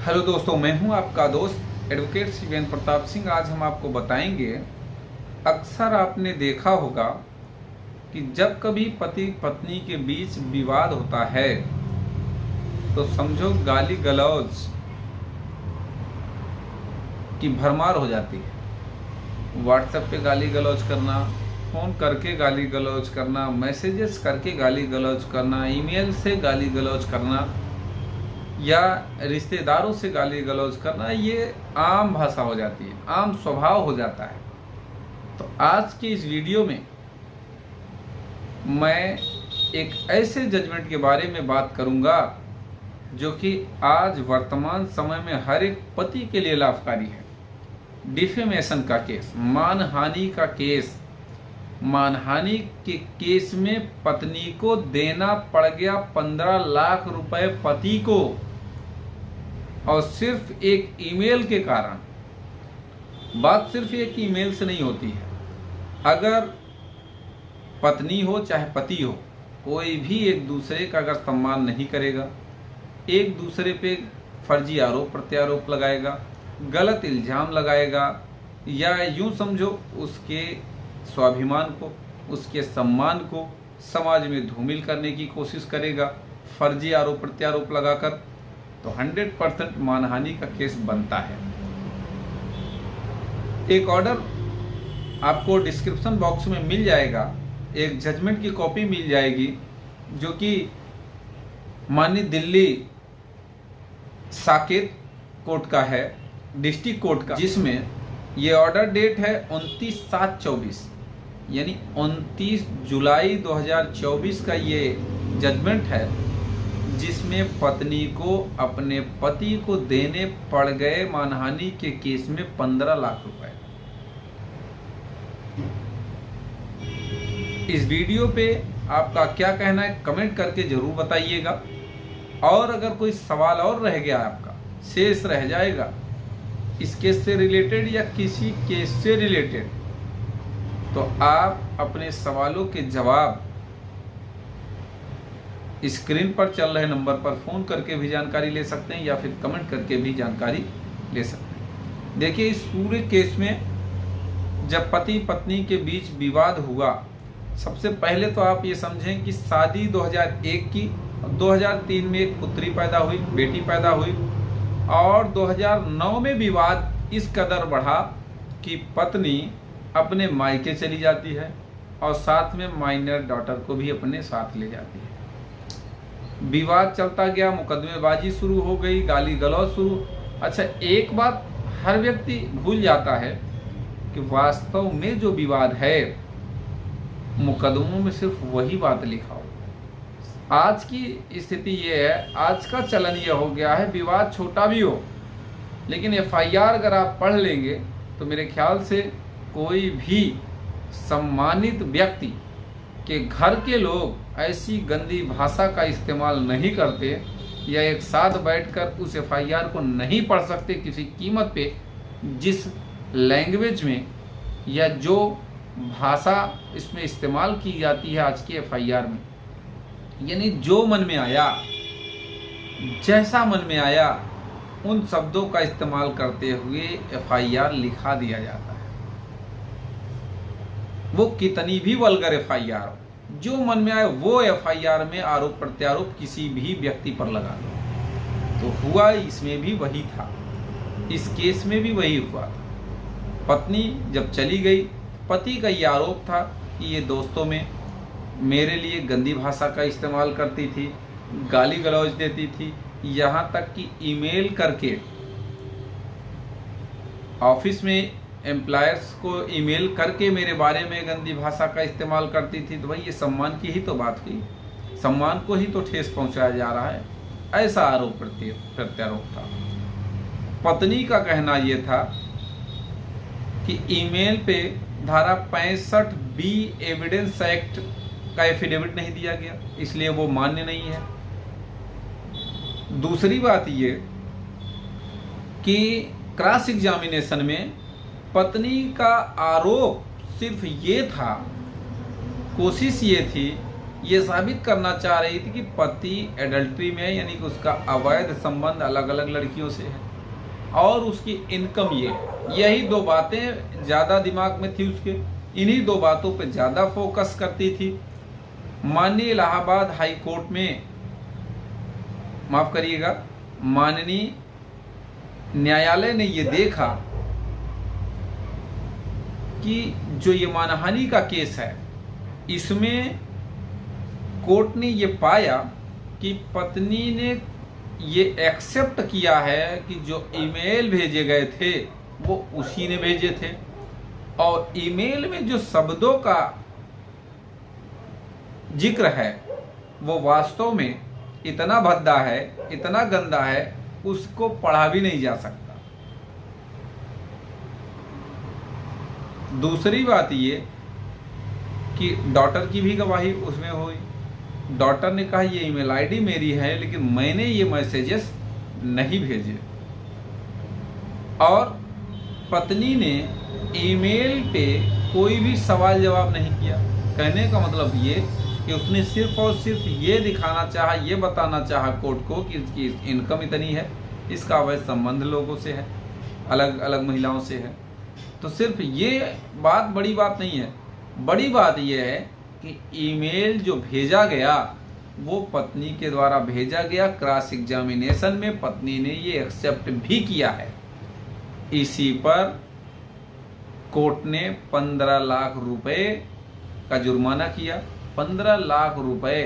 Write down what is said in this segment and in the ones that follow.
Hello दोस्तों, मैं हूं आपका दोस्त एडवोकेट शिवेंद्र प्रताप सिंह। आज हम आपको बताएंगे, अक्सर आपने देखा होगा कि जब कभी पति पत्नी के बीच विवाद होता है तो समझो गाली गलौज की भरमार हो जाती है। व्हाट्सएप पे गाली गलौज करना, फ़ोन करके गाली गलौज करना, मैसेजेस करके गाली गलौज करना, ईमेल से गाली गलौज करना या रिश्तेदारों से गाली गलौज करना, ये आम भाषा हो जाती है, आम स्वभाव हो जाता है। तो आज की इस वीडियो में मैं एक ऐसे जजमेंट के बारे में बात करूंगा जो कि आज वर्तमान समय में हर एक पति के लिए लाभकारी है। डिफेमेशन का केस, मानहानि का केस। मानहानि के केस में पत्नी को देना पड़ गया 15 लाख रुपए पति को, और सिर्फ एक ईमेल के कारण। बात सिर्फ एक ईमेल से नहीं होती है। अगर पत्नी हो चाहे पति हो, कोई भी एक दूसरे का अगर सम्मान नहीं करेगा, एक दूसरे पे फर्जी आरोप प्रत्यारोप लगाएगा, गलत इल्जाम लगाएगा, या यूं समझो उसके स्वाभिमान को, उसके सम्मान को समाज में धूमिल करने की कोशिश करेगा फर्जी आरोप प्रत्यारोप लगाकर, तो 100% मानहानि का केस बनता है। एक ऑर्डर आपको डिस्क्रिप्शन बॉक्स में मिल जाएगा, एक जजमेंट की कॉपी मिल जाएगी जो कि माननीय दिल्ली साकेत कोर्ट का है, डिस्ट्रिक्ट कोर्ट का, जिसमें ये ऑर्डर डेट है 29/7/24, यानी 29 जुलाई 2024 का ये जजमेंट है, जिसमें पत्नी को अपने पति को देने पड़ गए मानहानि के केस में 15 लाख रुपए। इस वीडियो पे आपका क्या कहना है कमेंट करके जरूर बताइएगा, और अगर कोई सवाल और रह गया आपका, शेष रह जाएगा इस केस से रिलेटेड या किसी केस से रिलेटेड, तो आप अपने सवालों के जवाब स्क्रीन पर चल रहे नंबर पर फ़ोन करके भी जानकारी ले सकते हैं, या फिर कमेंट करके भी जानकारी ले सकते हैं। देखिए, इस पूरे केस में जब पति पत्नी के बीच विवाद हुआ, सबसे पहले तो आप ये समझें कि शादी 2001 की, 2003 में एक पुत्री पैदा हुई, बेटी पैदा हुई, और 2009 में विवाद इस कदर बढ़ा कि पत्नी अपने मायके चली जाती है और साथ में माइनर डॉटर को भी अपने साथ ले जाती है। विवाद चलता गया, मुकदमेबाजी शुरू हो गई, गाली गलौज शुरू। अच्छा, एक बात हर व्यक्ति भूल जाता है कि वास्तव में जो विवाद है, मुकदमों में सिर्फ वही बात लिखा हो। आज की स्थिति ये है, आज का चलन ये हो गया है, विवाद छोटा भी हो लेकिन एफआईआर अगर आप पढ़ लेंगे तो मेरे ख्याल से कोई भी सम्मानित व्यक्ति के घर के लोग ऐसी गंदी भाषा का इस्तेमाल नहीं करते, या एक साथ बैठकर उस एफआईआर को नहीं पढ़ सकते किसी कीमत पे, जिस लैंग्वेज में या जो भाषा इसमें इस्तेमाल की जाती है आज की एफआईआर में। यानी जो मन में आया, जैसा मन में आया, उन शब्दों का इस्तेमाल करते हुए एफआईआर लिखा दिया जाता है। वो कितनी भी वल्गर एफआईआर हो, जो मन में आए वो एफआईआर में आरोप प्रत्यारोप किसी भी व्यक्ति पर लगा दो। तो हुआ इसमें भी वही था, इस केस में भी वही हुआ था। पत्नी जब चली गई, पति का ये आरोप था कि ये दोस्तों में मेरे लिए गंदी भाषा का इस्तेमाल करती थी, गाली गलौज देती थी, यहाँ तक कि ईमेल करके ऑफिस में एम्प्लॉयर्स को ईमेल करके मेरे बारे में गंदी भाषा का इस्तेमाल करती थी। तो भाई, ये सम्मान की ही तो बात हुई, सम्मान को ही तो ठेस पहुंचाया जा रहा है, ऐसा आरोप प्रत्यारोप था। पत्नी का कहना यह था कि ईमेल पे धारा 65B एविडेंस एक्ट का एफिडेविट नहीं दिया गया, इसलिए वो मान्य नहीं है। दूसरी बात ये कि क्रॉस एग्जामिनेशन में पत्नी का आरोप सिर्फ ये था, कोशिश ये थी ये साबित करना चाह रही थी कि पति एडल्ट्री में है, यानी कि उसका अवैध संबंध अलग अलग लड़कियों से है और उसकी इनकम यही दो बातें ज़्यादा दिमाग में थी उसके। इन्हीं दो बातों पे ज़्यादा फोकस करती थी। माननीय इलाहाबाद हाई कोर्ट में, माफ करिएगा, माननीय न्यायालय ने ये देखा कि जो ये मानहानि का केस है, इसमें कोर्ट ने ये पाया कि पत्नी ने ये एक्सेप्ट किया है कि जो ईमेल भेजे गए थे वो उसी ने भेजे थे और ईमेल में जो शब्दों का जिक्र है वो वास्तव में इतना भद्दा है, इतना गंदा है, उसको पढ़ा भी नहीं जा सकता। दूसरी बात ये कि डॉटर की भी गवाही उसमें हुई। डॉटर ने कहा ये ईमेल आईडी मेरी है लेकिन मैंने ये मैसेजेस नहीं भेजे, और पत्नी ने ईमेल पे कोई भी सवाल जवाब नहीं किया। कहने का मतलब ये कि उसने सिर्फ और सिर्फ ये दिखाना चाहा, ये बताना चाहा कोर्ट को कि इसकी इनकम इतनी है, इसका अवैध संबंध लोगों से है, अलग अलग महिलाओं से है। तो सिर्फ ये बात बड़ी बात नहीं है। बड़ी बात यह है कि ईमेल जो भेजा गया वो पत्नी के द्वारा भेजा गया। क्रॉस एग्जामिनेशन में पत्नी ने ये एक्सेप्ट भी किया है। इसी पर कोर्ट ने 15 लाख रुपए का जुर्माना किया। 15 लाख रुपए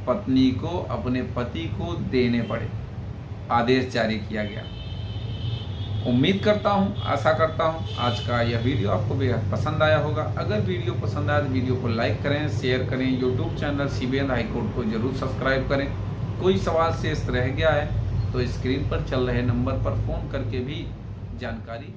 पत्नी को अपने पति को देने पड़े, आदेश जारी किया गया। उम्मीद करता हूँ, आशा करता हूँ आज का यह वीडियो आपको बेहद पसंद आया होगा। अगर वीडियो पसंद आया तो वीडियो को लाइक करें, शेयर करें। YouTube channel CBN high court को जरूर सब्सक्राइब करें। कोई सवाल शेष रह गया है तो स्क्रीन पर चल रहे नंबर पर फ़ोन करके भी जानकारी